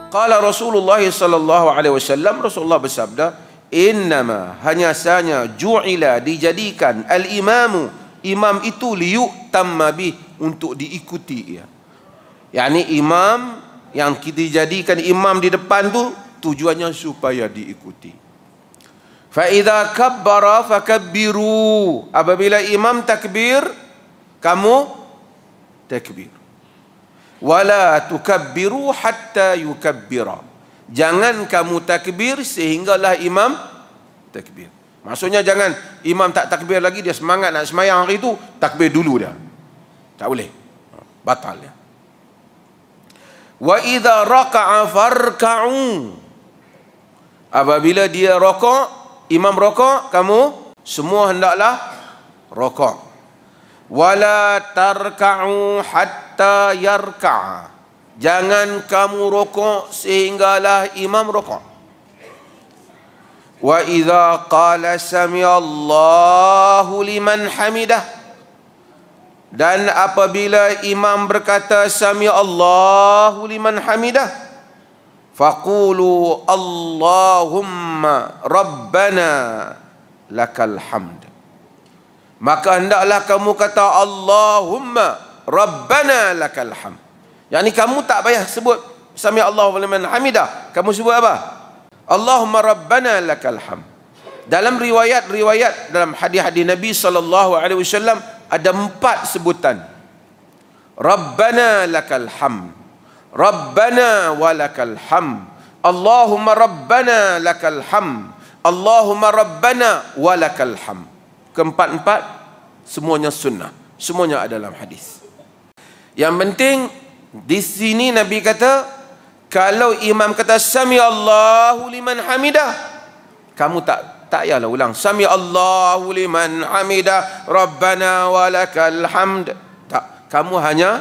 Qala Rasulullah sallallahu alaihi wasallam, Rasulullah bersabda, innama, hanya sahaja, ju'ila, dijadikan, al-imamu, imam itu liyu'tamma bih, untuk diikuti ya. Yani imam yang kita jadikan imam di depan tu tujuannya supaya diikuti. Fa idza kabbara fakabbiru, apabila imam takbir, kamu takbir. Wala tukabbiru hatta yukabbira, jangan kamu takbir sehinggalah imam takbir. Maksudnya jangan imam tak takbir lagi, dia semangat nak sembahyang hari itu, takbir dulu dah. Tak boleh, batal ya. Wa idza raka'a farka'u, apabila dia rokok, imam rokok, kamu semua hendaklah rokok. Wala tarka'u hatta yarka'a, jangan kamu rokok sehinggalah imam rokok. Wa idza qala sami'allahu liman hamidah, dan apabila imam berkata sami'allahu liman hamidah, faqulu Allahumma rabbana lakal hamd, maka hendaklah kamu kata Allahumma rabbana lakal hamd. Yani kamu tak payah sebut sami'allahu liman hamidah, kamu sebut apa? Allahumma rabbana lakal hamd. Dalam riwayat-riwayat, dalam hadis-hadis Nabi sallallahu alaihi wasallam ada 4 sebutan. Rabbana lakal hamd, Rabbana walakal hamd, Allahumma rabbana lakal hamd, Allahumma rabbana walakal hamd. Keempat-empat semuanya sunnah, semuanya ada dalam hadis. Yang penting di sini Nabi kata, kalau imam kata sami Allahu liman hamidah, kamu tak payahlah ulang sami Allahu liman hamidah rabbana walakal hamd. Tak, kamu hanya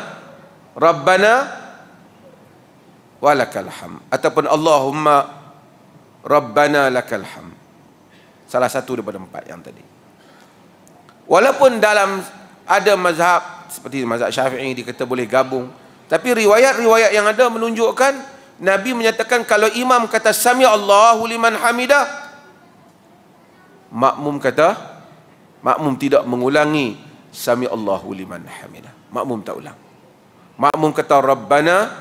rabbana walakal hamd ataupun Allahumma rabbana lakal hamd. Salah satu daripada 4 yang tadi. Walaupun dalam ada mazhab seperti mazhab Syafi'i dikata boleh gabung, tapi riwayat-riwayat yang ada menunjukkan Nabi menyatakan kalau imam kata sami Allahu liman hamidah, makmum tidak mengulangi sami Allahu liman hamidah. Makmum tak ulang. Makmum kata rabbana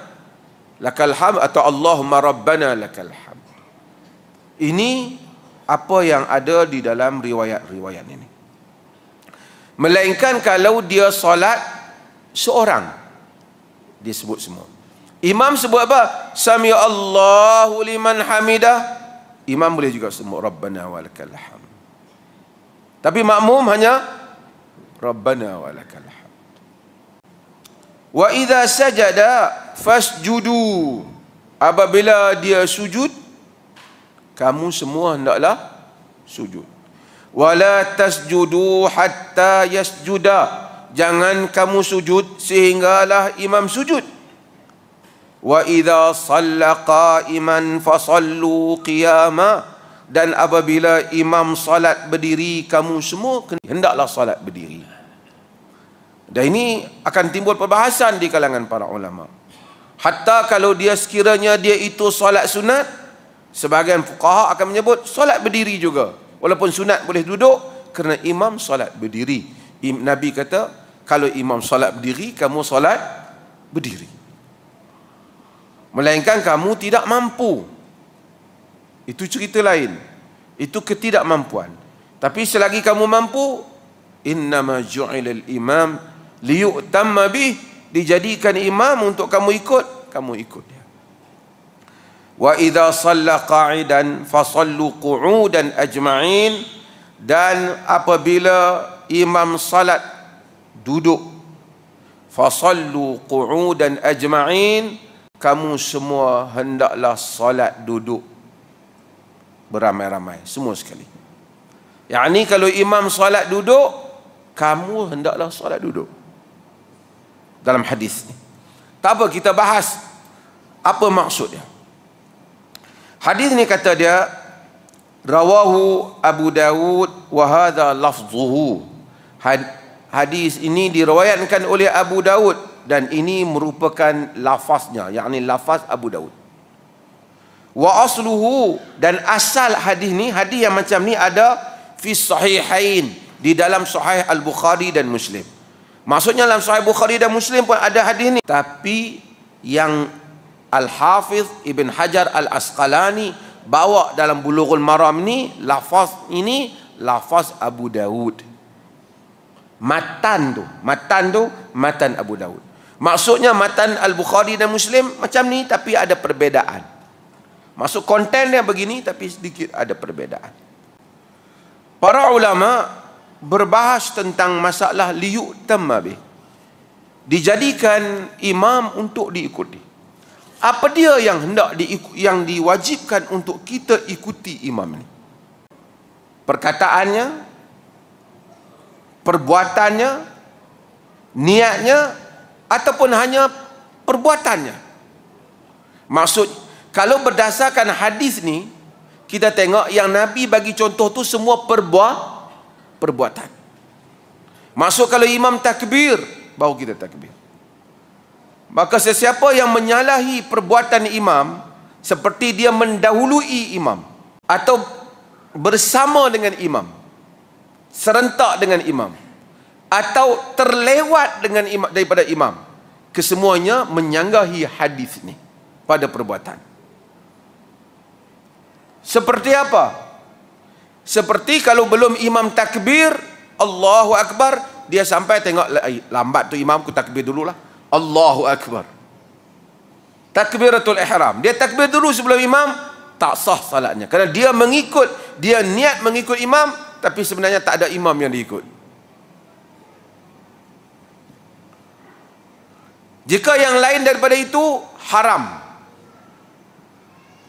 lakal hamd atau Allahumma rabbana lakal hamd. Ini apa yang ada di dalam riwayat-riwayat ini. Melainkan kalau dia solat seorang, dia sebut semua. Imam sebut apa? Sami Allahu liman hamidah, imam boleh juga sebut rabbana walakal hamd. Tapi makmum hanya rabbana walakal hamd. Wa idza sajada fasjudu, apabila dia sujud, kamu semua hendaklah sujud. Wala tasjudu hatta yasjuda, jangan kamu sujud sehinggalah imam sujud. Wa idza shalla qa'iman fasallu qiyama, dan apabila imam salat berdiri, kamu semua hendaklah salat berdiri. Dan ini akan timbul perbahasan di kalangan para ulama. Hatta kalau dia sekiranya dia itu salat sunat, sebahagian fuqaha akan menyebut salat berdiri juga. Walaupun sunat boleh duduk, kerana imam salat berdiri. Nabi kata, kalau imam salat berdiri, kamu salat berdiri. Melainkan kamu tidak mampu, itu cerita lain, itu ketidakmampuan. Tapi selagi kamu mampu, innama ju'ilal imam liyu'tamma bih, dijadikan imam untuk kamu ikut, kamu ikut dia. Wa idza shalla qa'idan fasallu qu'udan ajma'in, dan apabila imam salat duduk, fasallu qu'udan ajma'in, kamu semua hendaklah salat duduk beramai-ramai, semua sekali. Yakni kalau imam salat duduk, kamu hendaklah salat duduk. Dalam hadis ni, tak apa kita bahas apa maksudnya. Hadis ni kata dia, rawahu Abu Dawud wa hadha lafzuhu. Hadis ini diriwayatkan oleh Abu Dawud dan ini merupakan lafaznya, yakni lafaz Abu Dawud. Wa asluhu, dan asal hadis ni, hadis yang macam ni ada fi sahihain, di dalam Sahih Al-Bukhari dan Muslim. Maksudnya dalam Sahih Bukhari dan Muslim pun ada hadis ni. Tapi yang Al-Hafiz Ibn Hajar Al-Asqalani bawa dalam Bulughul Maram ni, lafaz ini lafaz Abu Dawud. Matan tu matan Abu Dawud. Maksudnya matan Al-Bukhari dan Muslim macam ni, tapi ada perbezaan. Maksud konten dia begini, tapi sedikit ada perbezaan. Para ulama berbahas tentang masalah liyu'tamma bih, dijadikan imam untuk diikuti. Apa dia yang hendak yang diwajibkan untuk kita ikuti imam ni? Perkataannya, perbuatannya, niatnya, ataupun hanya perbuatannya. Maksud, kalau berdasarkan hadis ni, kita tengok yang Nabi bagi contoh tu semua perbuatan. Maksud kalau imam takbir, baru kita takbir. Maka sesiapa yang menyalahi perbuatan imam, seperti dia mendahului imam, atau bersama dengan imam, serentak dengan imam, atau terlewat dengan imam, daripada imam, kesemuanya menyanggahi hadis ni pada perbuatan. Seperti apa? Seperti kalau belum imam takbir, Allahu Akbar, dia sampai tengok lambat tu imam, ku takbir dululah. Allahu Akbar. Takbiratul ihram. Dia takbir dulu sebelum imam, tak sah salatnya. Kerana dia dia niat mengikut imam, tapi sebenarnya tak ada imam yang diikut. Jika yang lain daripada itu, haram.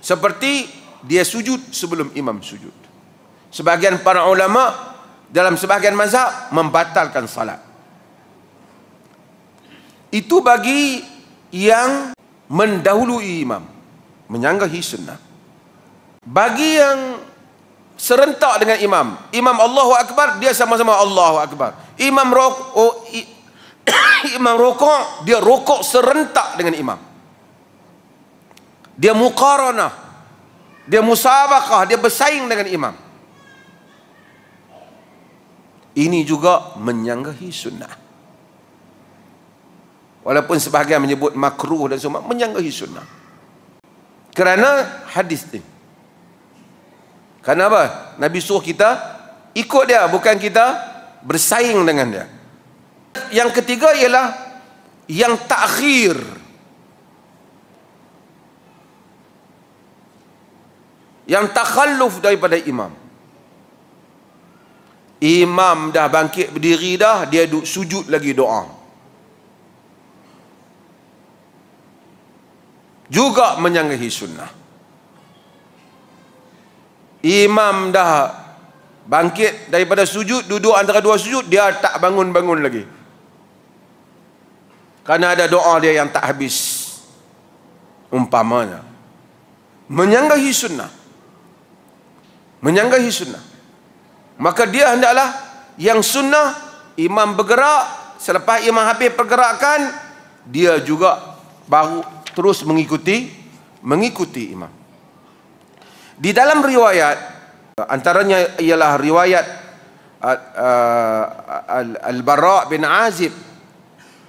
Seperti dia sujud sebelum imam sujud. Sebahagian para ulama dalam sebahagian mazhab membatalkan salat. Itu bagi yang mendahului imam, menyanggahi sunnah. Bagi yang serentak dengan imam, imam Allahu Akbar, dia sama-sama Allahu Akbar. Imam rokok, dia rokok serentak dengan imam. Dia muqaranah, dia musabaqah, dia bersaing dengan imam. Ini juga menyanggahi sunnah. Walaupun sebahagian menyebut makruh dan semua, menyanggahi sunnah. Kerana hadis ini. Kerana apa? Nabi suruh kita ikut dia, bukan kita bersaing dengan dia. Yang ketiga ialah yang takhir. Yang takhalluf daripada imam. Imam dah bangkit berdiri dah, dia duduk sujud lagi doa. Juga menyanggahi sunnah. Imam dah bangkit daripada sujud, duduk antara dua sujud, dia tak bangun-bangun lagi. Kerana ada doa dia yang tak habis. Umpamanya. Menyanggahi sunnah. Menyanggahi sunnah. Maka dia hendaklah yang sunnah, imam bergerak, selepas imam habis pergerakan, dia juga baru terus mengikuti imam. Di dalam riwayat, antaranya ialah riwayat Al-Bara' bin Azib,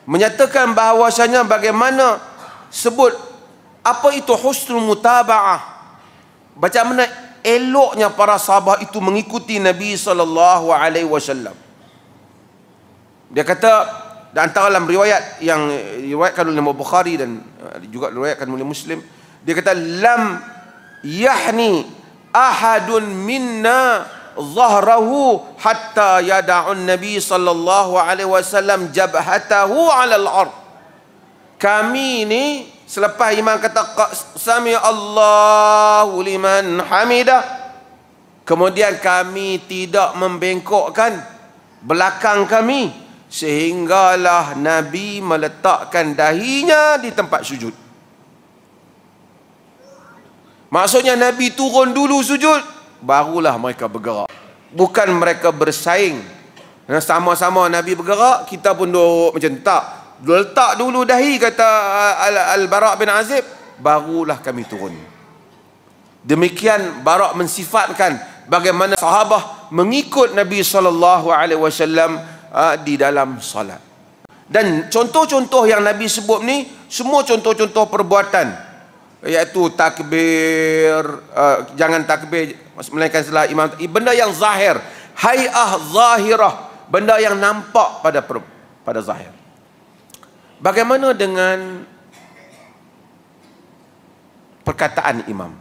menyatakan bahawasanya bagaimana sebut apa itu husnul mutaba'ah, macam mana eloknya para sahabat itu mengikuti Nabi SAW. Dia kata, dan antara dalam riwayat yang diriwayatkan oleh Bukhari dan juga diriwayatkan oleh Muslim, dia kata, lam yahni ahadun minna zahrahu hatta yada'un Nabi sallallahu alaihi wasallam jabhatahu 'ala al-ard. Kami ni selepas imam kata sami Allahu liman hamidah, kemudian kami tidak membengkokkan belakang kami sehinggalah Nabi meletakkan dahinya di tempat sujud. Maksudnya Nabi turun dulu sujud, barulah mereka bergerak. Bukan mereka bersaing. Sama-sama Nabi bergerak, kita pun duduk macam tak. Letak dulu dahi, kata Al-Bara' bin Azib, barulah kami turun. Demikian Barak mensifatkan bagaimana sahabat mengikut Nabi SAW di dalam solat. Dan contoh-contoh yang Nabi sebut ni semua contoh-contoh perbuatan, iaitu takbir, jangan takbir melainkan setelah imam, benda yang zahir, hai'ah zahirah, benda yang nampak pada zahir. Bagaimana dengan perkataan imam?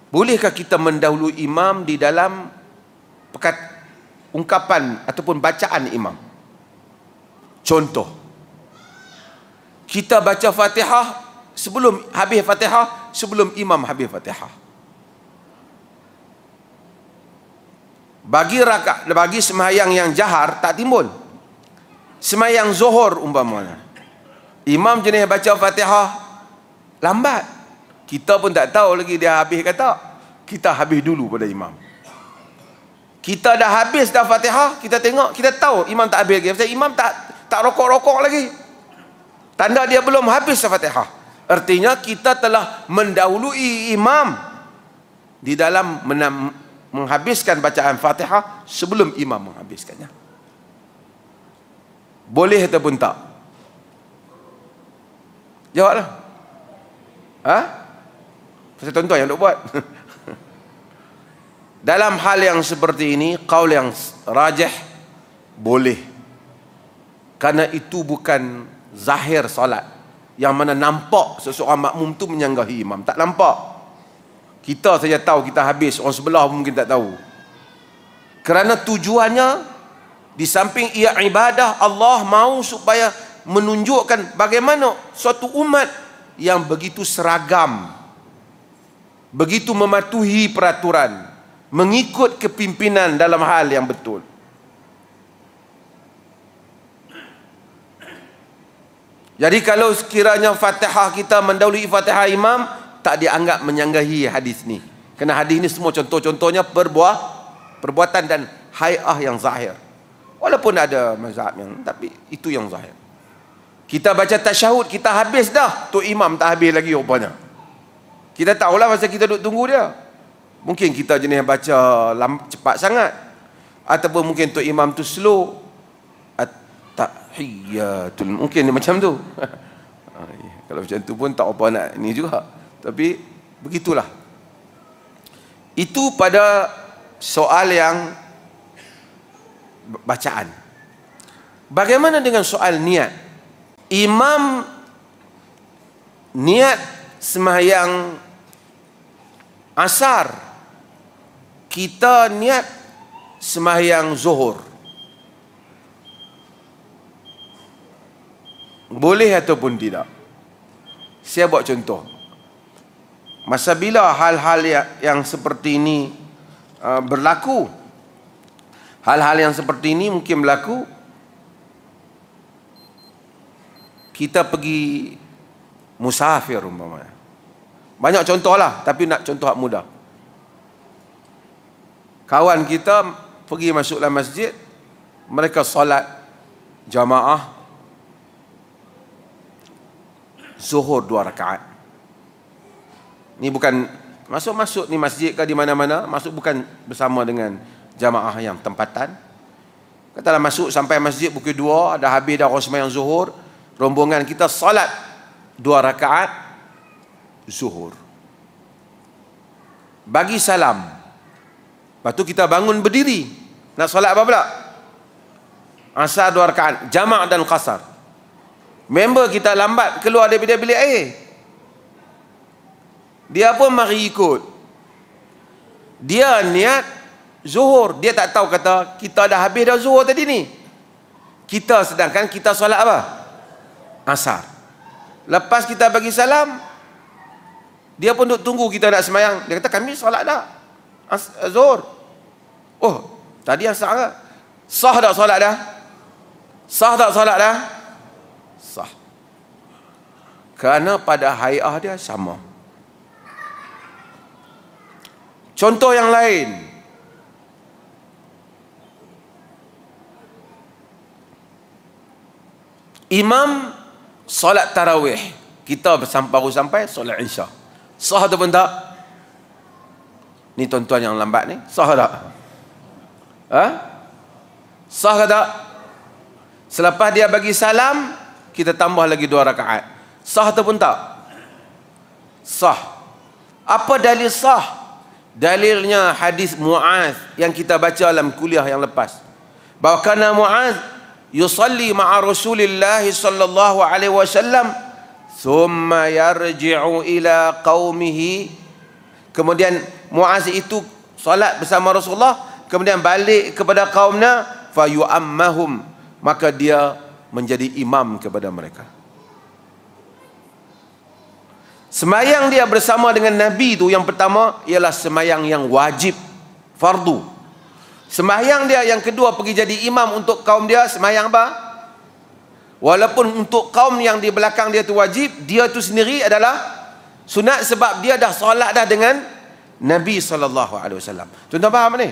Bolehkah kita mendahului imam di dalam ungkapan ataupun bacaan imam? Contoh, kita baca Fatihah sebelum habis Fatihah, sebelum imam habis Fatihah. Bagi sembahyang yang jahar tak timbul. Sembahyang Zuhur umpamanya, imam jenis baca Fatihah lambat, kita pun tak tahu lagi dia habis ke tak. Kita habis dulu pada imam. Kita dah habis dah Fatihah, kita tengok, kita tahu imam tak habis lagi. Pasal imam tak rokok-rokok lagi. Tanda dia belum habis Fatihah. Artinya kita telah mendahului imam di dalam menghabiskan bacaan Fatihah sebelum imam menghabiskannya. Boleh ataupun tak? Jawablah. Pasal contoh yang nak buat. Dalam hal yang seperti ini, qaul yang rajih boleh. Karena itu bukan zahir solat, yang mana nampak seseorang makmum tu menyanggahi imam. Tak nampak. Kita saja tahu kita habis, orang sebelah pun mungkin tak tahu. Kerana tujuannya, di samping ia ibadah, Allah mahu supaya menunjukkan bagaimana suatu umat yang begitu seragam, begitu mematuhi peraturan, mengikut kepimpinan dalam hal yang betul. Jadi kalau sekiranya Fatihah kita mendahului Fatihah imam, tak dianggap menyanggahi hadis ni. Kerana hadis ni semua contoh-contohnya perbuatan dan hai'ah yang zahir. Walaupun ada mazhab yang, tapi itu yang zahir. Kita baca tasyahud, kita habis dah, tu imam tak habis lagi rupanya. Kita tahulah masa kita duduk tunggu dia. Mungkin kita jenis baca cepat sangat, ataupun mungkin tu imam tu slow. At-tahiyyatul, mungkin dia macam tu. Kalau macam tu pun tak apa nak ni juga. Tapi begitulah. Itu pada soal yang bacaan. Bagaimana dengan soal niat? Imam niat sembahyang asar, kita niat sembahyang zuhur, boleh ataupun tidak? Saya buat contoh. Masa bila hal-hal yang seperti ini berlaku, hal-hal yang seperti ini mungkin berlaku, kita pergi musafir umpamanya. Banyak contoh lah, tapi nak contoh hak mudah. Kawan kita pergi masuk dalam masjid, mereka solat jamaah zuhur 2 rakaat. Ni bukan masuk ni masjid ke di mana-mana, masuk bukan bersama dengan jamaah yang tempatan. Katalah masuk sampai masjid pukul 2, dah habis dah orang sembahyang zuhur, rombongan kita solat 2 rakaat zuhur. Bagi salam. Lepas tu kita bangun berdiri. Nak solat apa pula? Asar 2 rakaat, jamak dan qasar. Member kita lambat keluar daripada bilik air, dia pun mari ikut. Dia niat zuhur, dia tak tahu kata kita dah habis dah zuhur tadi ni. Kita sedangkan kita solat apa? Asar. Lepas kita bagi salam, dia pun duk tunggu kita nak sembahyang. Dia kata kami solat dah zuhur. Oh, tadi asar ke? Sah tak solat dah? Sah tak solat dah? Sah. Kerana pada hai'ah dia sama. Contoh yang lain, imam solat tarawih, kita baru sampai solat isya. Sah ataupun tak? Ni tuan-tuan yang lambat ni, sah tak? Ha? Sah ke tak? Selepas dia bagi salam, kita tambah lagi 2 rakaat. Sah ataupun tak? Sah. Apa dalil sah? Dalilnya hadis Muaz yang kita baca dalam kuliah yang lepas. Bahawa kana Muaz yusalli ma'a Rasulillah sallallahu alaihi wasallam thumma yarji'u ila qaumihi. Kemudian Muaz itu solat bersama Rasulullah, kemudian balik kepada kaumnya, fa yu'ammahum, maka dia menjadi imam kepada mereka. Semayang dia bersama dengan Nabi itu yang pertama ialah semayang yang wajib, fardu. Semayang dia yang kedua pergi jadi imam untuk kaum dia, semayang apa? Walaupun untuk kaum yang di belakang dia tu wajib, dia tu sendiri adalah sunat sebab dia dah solat dah dengan Nabi SAW. Tuan-tuan faham ni?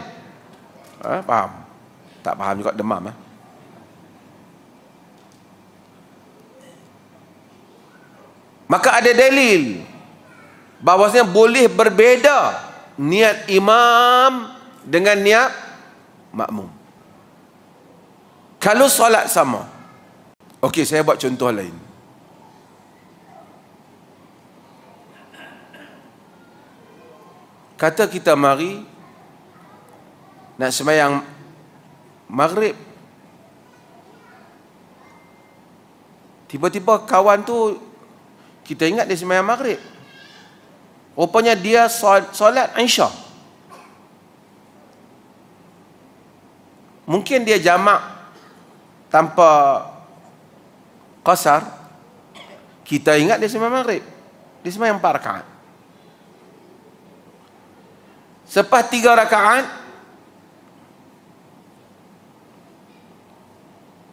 Ha, faham? Tak faham juga demam. Maka ada dalil bahawasanya boleh berbeza niat imam dengan niat makmum. Kalau solat sama. Okey, saya buat contoh lain. Kata kita mari nak sembahyang maghrib. Tiba-tiba kawan tu kita ingat dia sembahyang maghrib. Rupanya dia solat Isya. Mungkin dia jamak tanpa qasar. Kita ingat dia sembahyang maghrib. Dia sembahyang 4 rakaat. Selepas 3 rakaat,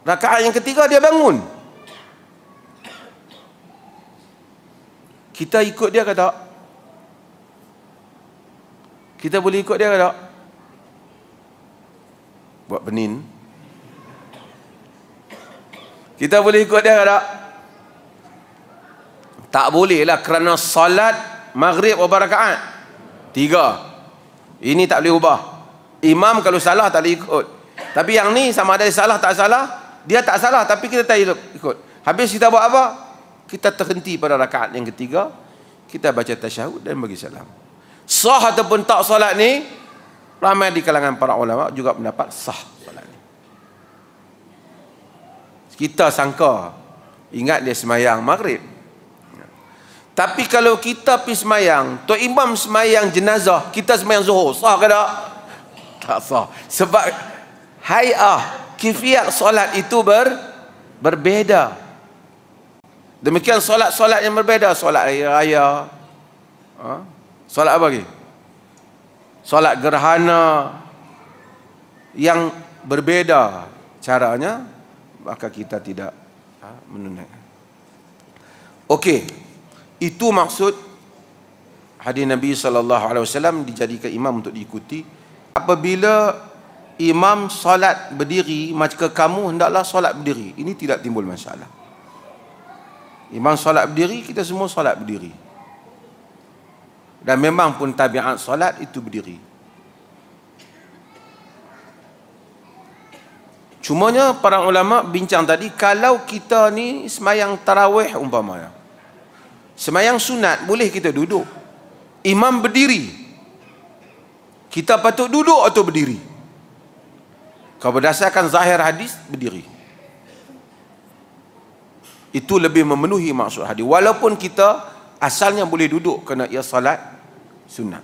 rakaat yang ketiga dia bangun. Kita ikut dia ke tak? Kita boleh ikut dia ke tak? Buat benin. Kita boleh ikut dia ke tak? Tak boleh lah, kerana salat maghrib berapa rakaat? 3. Ini tak boleh ubah. Imam kalau salah tak boleh ikut. Tapi yang ni sama ada salah tak salah, dia tak salah tapi kita tak ikut. Habis kita buat apa? Kita terhenti pada rakaat yang ketiga, kita baca tasyahud dan bagi salam. Sah ataupun tak solat ni, ramai di kalangan para ulama juga pendapat sah solat ni. Kita sangka ingat dia semayang maghrib. Tapi kalau kita pergi semayang, tok imam semayang jenazah, kita semayang zuhur, sah ke tak? Tak sah. Sebab hay'ah, kifiat solat itu berbeza. Demikian solat-solat yang berbeza. Solat hari raya, solat apa lagi? Solat gerhana yang berbeza caranya, maka kita tidak menunaikan. Okey, itu maksud hadis Nabi SAW dijadikan imam untuk diikuti. Apabila imam solat berdiri, maka kamu hendaklah solat berdiri. Ini tidak timbul masalah. Imam solat berdiri, kita semua solat berdiri. Dan memang pun tabiat solat itu berdiri. Cumanya para ulama bincang tadi, kalau kita ni semayang tarawih umpamanya, semayang sunat, boleh kita duduk. Imam berdiri, kita patut duduk atau berdiri? Kalau berdasarkan zahir hadis, berdiri. Itu lebih memenuhi maksud hadis. Walaupun kita asalnya boleh duduk kerana ia salat sunat,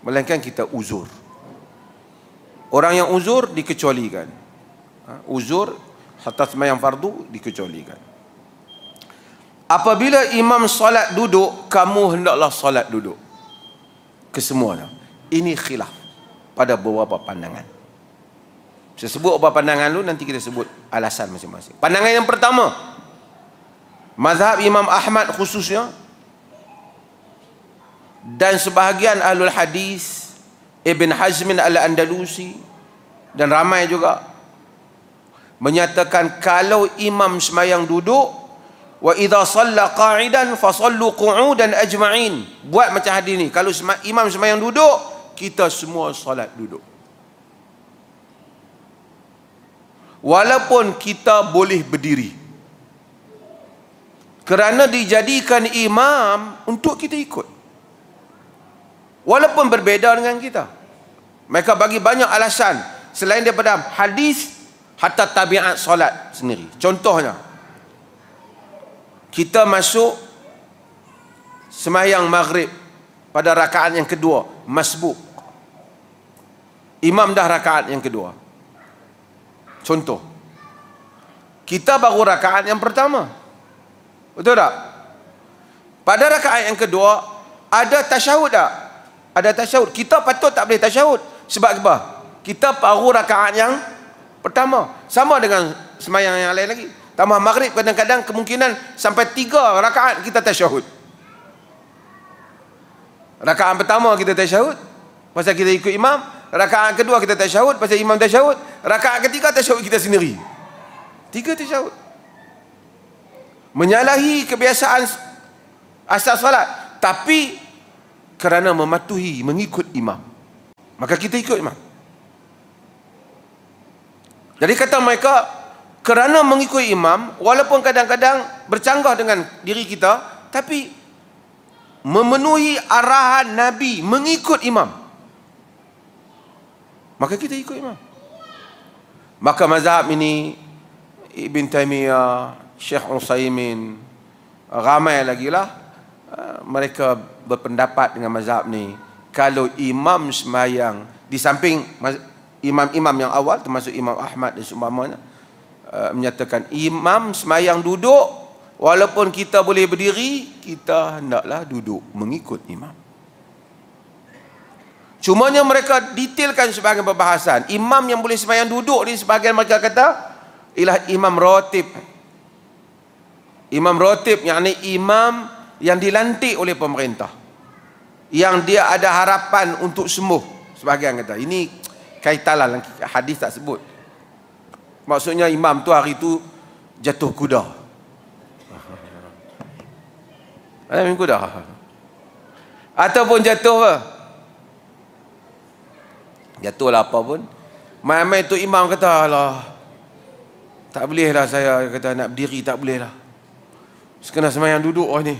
melainkan kita uzur. Orang yang uzur dikecualikan. Uzur atas sembahyang fardu dikecualikan. Apabila imam salat duduk, kamu hendaklah salat duduk. Kesemuanya. Ini khilaf pada beberapa pandangan. Saya sebut beberapa pandangan dulu, nanti kita sebut alasan masing-masing. Pandangan yang pertama, mazhab Imam Ahmad khususnya, dan sebahagian ahlul hadis, Ibn Hazm al-Andalusi, dan ramai juga, menyatakan kalau imam sembahyang duduk, wa idza shalla qa'idan fa sallu qu'udan ajma'in. Buat macam hadis ni, kalau imam sembahyang duduk, kita semua solat duduk. Walaupun kita boleh berdiri, kerana dijadikan imam untuk kita ikut. Walaupun berbeza dengan kita. Mereka bagi banyak alasan selain daripada hadis, hatta tabiat solat sendiri. Contohnya, kita masuk sembahyang maghrib pada rakaat yang kedua, masbuk. Imam dah rakaat yang kedua. Contoh, kita baru rakaat yang pertama. Betul tak? Pada rakaat yang kedua, ada tasyahud tak? Ada tasyahud. Kita patut tak boleh tasyahud. Sebab apa? Kita baru rakaat yang pertama. Sama dengan sembahyang yang lain lagi. Tambah maghrib, kadang-kadang kemungkinan sampai 3 rakaat kita tasyahud. Rakaat pertama kita tasyahud pasal kita ikut imam. Rakaat kedua kita tasyahud pasal imam tasyahud. Rakaat ketiga tasyahud kita sendiri. 3 tasyahud. Menyalahi kebiasaan asal salat, tapi kerana mematuhi, mengikut imam, maka kita ikut imam. Jadi kata mereka, kerana mengikut imam, walaupun kadang-kadang bercanggah dengan diri kita, tapi memenuhi arahan Nabi, mengikut imam, maka kita ikut imam. Maka mazhab ini, Ibn Taymiyah, Syekh Utsaimin, ramai lagi lah, mereka berpendapat dengan mazhab ni. Kalau imam sembahyang, di samping imam-imam yang awal, termasuk Imam Ahmad dan seumpamanya, menyatakan imam sembahyang duduk, walaupun kita boleh berdiri, kita hendaklah duduk mengikut imam. Cumanya mereka detailkan sebahagian perbahasan. Imam yang boleh sembahyang duduk ni, sebahagian mereka kata ialah imam ratib. Imam ratib, yakni imam yang dilantik oleh pemerintah, yang dia ada harapan untuk sembuh. Sebahagian kata ini kaitanlah, hadis tak sebut. Maksudnya imam tu hari tu jatuh kuda. Ada kuda. Ataupun jatuh apa? Jatuhlah apa pun. Mai-mai tu imam kata, alah, tak boleh lah saya, kata nak berdiri tak boleh lah. Sekena sembahyang duduk ni.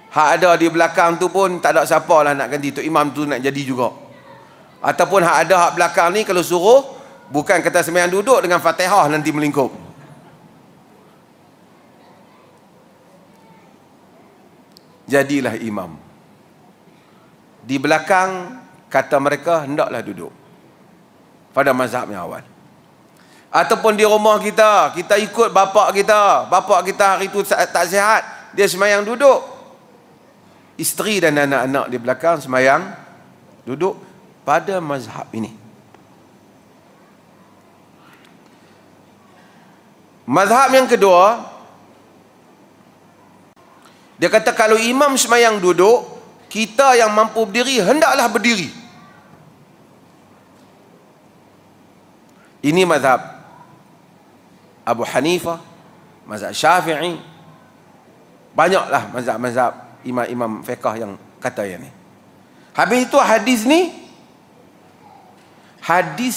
Hak ada di belakang tu pun tak ada siapa lah nak ganti. Tu imam tu nak jadi juga. Ataupun hak ada hak belakang ni kalau suruh, bukan kata sembahyang duduk dengan Fatihah nanti melingkup. Jadilah imam. Di belakang kata mereka hendaklah duduk. Pada mazhab yang awal. Ataupun di rumah kita, kita ikut bapa kita. Bapa kita hari itu tak sihat, dia sembahyang duduk. Isteri dan anak-anak di belakang sembahyang duduk. Pada mazhab ini, mazhab yang kedua, dia kata kalau imam sembahyang duduk, kita yang mampu berdiri hendaklah berdiri. Ini mazhab Abu Hanifah, mazhab Syafi'i, banyaklah mazhab-mazhab imam-imam fiqh yang kata yang ni. Habis itu hadis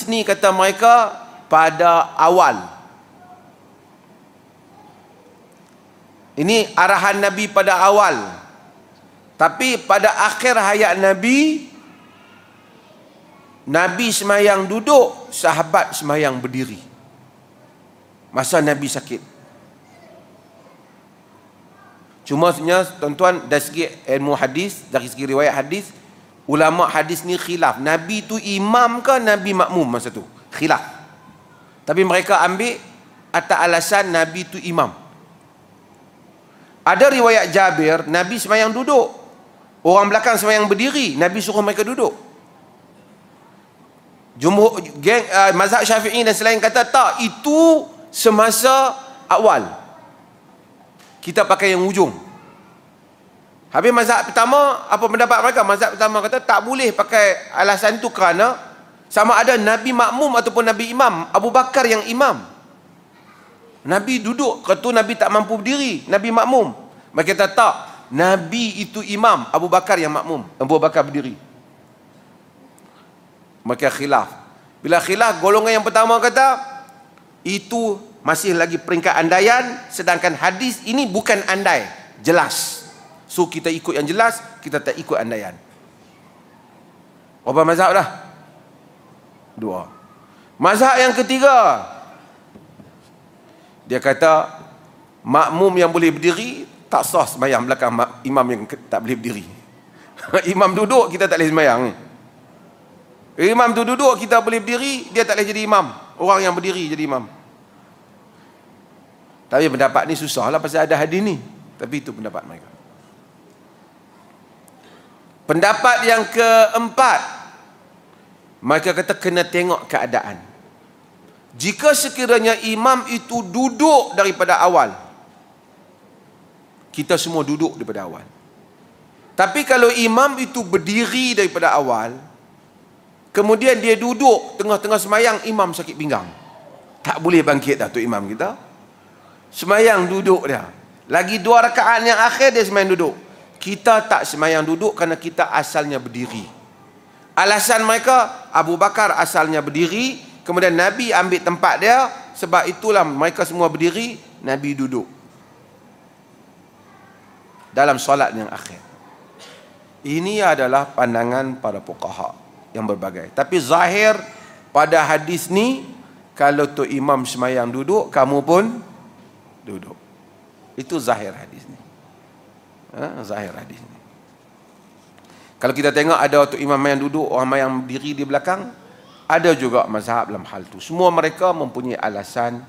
ni kata mereka pada awal. Ini arahan Nabi pada awal. Tapi pada akhir hayat Nabi, Nabi sembahyang duduk, sahabat sembahyang berdiri. Masa Nabi sakit. Cuma sebenarnya tuan-tuan, dari segi ilmu hadis, dari segi riwayat hadis, ulama hadis ni khilaf. Nabi tu imam ke Nabi makmum masa tu? Khilaf. Tapi mereka ambil atas alasan Nabi tu imam. Ada riwayat Jabir, Nabi sembahyang duduk. Orang belakang sembahyang berdiri, Nabi suruh mereka duduk. Jumhur mazhab Syafi'i dan selain kata tak, itu semasa awal. Kita pakai yang ujung. Habis mazhab pertama, apa pendapat mereka? Mazhab pertama kata tak boleh pakai alasan itu kerana sama ada Nabi makmum ataupun Nabi imam. Abu Bakar yang imam. Nabi duduk, kata Nabi tak mampu berdiri, Nabi makmum. Mereka kata tak, Nabi itu imam, Abu Bakar yang makmum, Abu Bakar berdiri. Mereka khilaf. Bila khilaf, golongan yang pertama kata itu masih lagi peringkat andaian, sedangkan hadis ini bukan andai, jelas. So kita ikut yang jelas, kita tak ikut andaian. Berapa mazhab dah? 2. Mazhab yang ketiga, dia kata makmum yang boleh berdiri tak sah sembahyang belakang imam yang tak boleh berdiri. Imam duduk, kita tak boleh sembahyang. Imam tu duduk, kita boleh berdiri, dia tak boleh jadi imam. Orang yang berdiri jadi imam. Tapi pendapat ni susah lah pasal ada hadis ni. Tapi itu pendapat mereka. Pendapat yang keempat, mereka kata kena tengok keadaan. Jika sekiranya imam itu duduk daripada awal, kita semua duduk daripada awal. Tapi kalau imam itu berdiri daripada awal, kemudian dia duduk tengah-tengah semayang, imam sakit pinggang, tak boleh bangkit dah tu imam kita. Semayang duduk dia. Lagi 2 rakaat yang akhir dia semayang duduk. Kita tak semayang duduk kerana kita asalnya berdiri. Alasan mereka, Abu Bakar asalnya berdiri, kemudian Nabi ambil tempat dia, sebab itulah mereka semua berdiri, Nabi duduk dalam solat yang akhir. Ini adalah pandangan para fuqaha yang berbagai. Tapi zahir pada hadis ni, kalau tu imam semayang duduk, kamu pun duduk. Itu zahir hadis ni. Zahir hadis ni. Kalau kita tengok ada tu imam yang duduk, orang yang berdiri di belakang, ada juga mazhab dalam hal tu. Semua mereka mempunyai alasan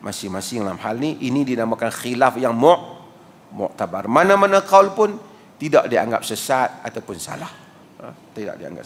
masing-masing dalam hal ni. Ini dinamakan khilaf yang mu'tabar. Mana-mana qaul pun tidak dianggap sesat ataupun salah. Tidak dianggap